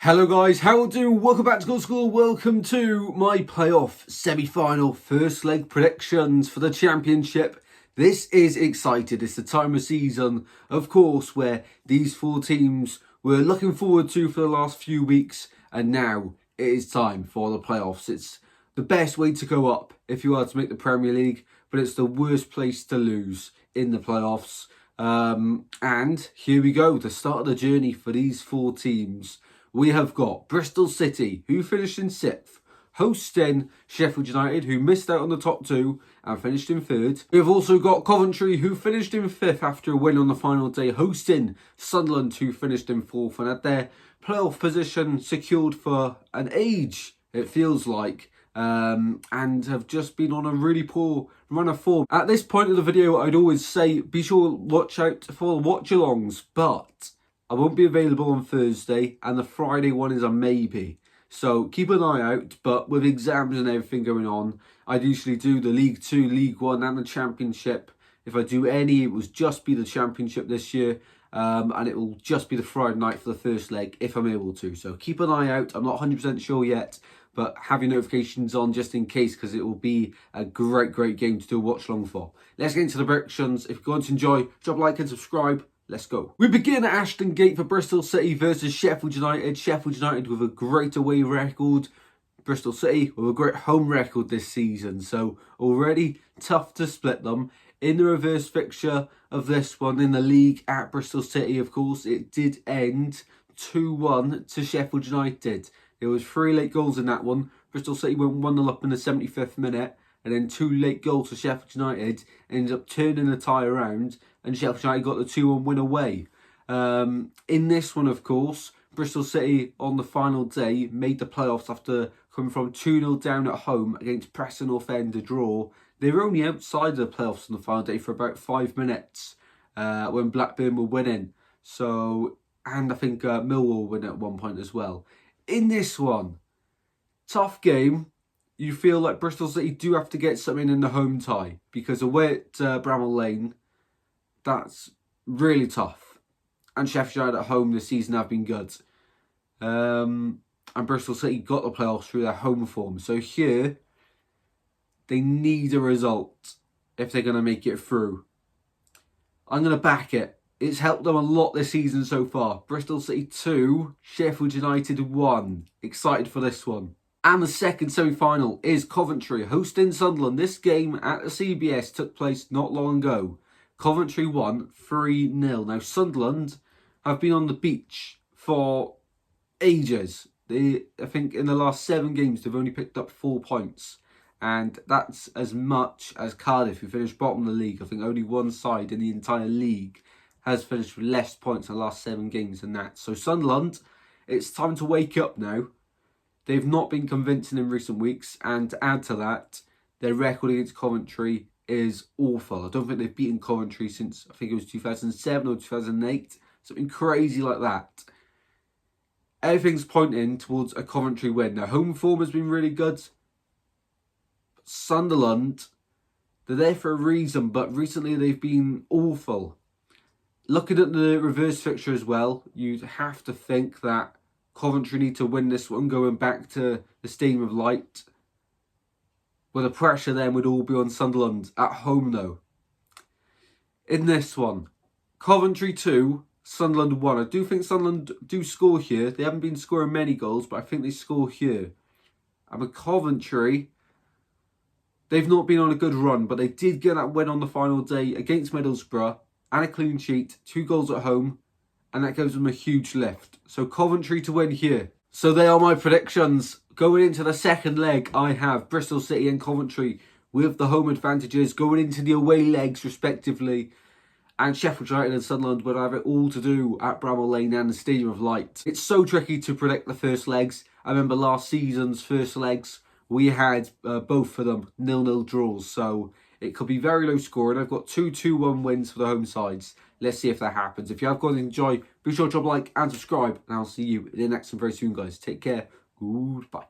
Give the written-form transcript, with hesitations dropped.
Hello guys, how are you doing? Welcome back to Goal School. Welcome to my playoff semi-final first leg predictions for the championship. This is exciting. It's the time of season, of course, where these four teams were looking forward to for the last few weeks, and now it is time for the playoffs. It's the best way to go up if you are to make the Premier League, but it's the worst place to lose in the playoffs. And here we go, the start of the journey for these four teams. We have got Bristol City, who finished in 6th, hosting Sheffield United, who missed out on the top two and finished in 3rd. We have also got Coventry, who finished in 5th after a win on the final day, hosting Sunderland, who finished in 4th and had their playoff position secured for an age, it feels like, and have just been on a really poor run of form. At this point of the video, I'd always say be sure to watch out for watch-alongs, but I won't be available on Thursday, and the Friday one is a maybe. So keep an eye out, but with exams and everything going on, I'd usually do the League 2, League 1 and the Championship. If I do any, it will just be the Championship this year, and it will just be the Friday night for the first leg, if I'm able to. So keep an eye out. I'm not 100% sure yet, but have your notifications on just in case, because it will be a great game to do a watch along for. Let's get into the predictions. If you're going to enjoy, drop a like and subscribe. Let's go. We begin at Ashton Gate for Bristol City versus Sheffield United. Sheffield United with a great away record. Bristol City with a great home record this season. So already tough to split them. In the reverse fixture of this one in the league at Bristol City, of course, it did end 2-1 to Sheffield United. There was 3 late goals in that one. Bristol City went 1-0 up in the 75th minute. And then 2 late goals for Sheffield United, ended up turning the tie around, and Sheffield United got the 2-1 win away. In this one, of course, Bristol City on the final day made the playoffs after coming from 2-0 down at home against Preston North End to draw. They were only outside of the playoffs on the final day for about 5 minutes when Blackburn were winning. So, and I think Millwall win at one point as well. In this one, tough game. You feel like Bristol City do have to get something in the home tie, because away at Bramall Lane, that's really tough. And Sheffield United at home this season have been good. And Bristol City got the playoffs through their home form. So here, they need a result if they're going to make it through. I'm going to back it. It's helped them a lot this season so far. Bristol City 2, Sheffield United 1. Excited for this one. And the second semi-final is Coventry hosting Sunderland. This game at the CBS took place not long ago. Coventry won 3-0. Now, Sunderland have been on the beach for ages. I think in the last 7 games, they've only picked up 4 points. And that's as much as Cardiff, who finished bottom of the league. I think only one side in the entire league has finished with less points in the last 7 games than that. So Sunderland, it's time to wake up now. They've not been convincing in recent weeks, and to add to that, their record against Coventry is awful. I don't think they've beaten Coventry since, I think it was 2007 or 2008, something crazy like that. Everything's pointing towards a Coventry win. Their home form has been really good. Sunderland, they're there for a reason, but recently they've been awful. Looking at the reverse fixture as well, you'd have to think that Coventry need to win this one, going back to the Stadium of Light. Where the pressure then would all be on Sunderland at home though. In this one, Coventry 2, Sunderland 1. I do think Sunderland do score here. They haven't been scoring many goals, but I think they score here. And with Coventry, they've not been on a good run, but they did get that win on the final day against Middlesbrough. And a clean sheet, 2 goals at home. And that gives them a huge lift. So Coventry to win here. So they are my predictions. Going into the second leg, I have Bristol City and Coventry with the home advantages. Going into the away legs, respectively. And Sheffield United and Sunderland would have it all to do at Bramall Lane and the Stadium of Light. It's so tricky to predict the first legs. I remember last season's first legs, we had both of them 0-0 draws. So it could be very low scoring. I've got 2-2-1 wins for the home sides. Let's see if that happens. If you have gone to enjoy, be sure to drop a like and subscribe. And I'll see you in the next one very soon, guys. Take care. Goodbye.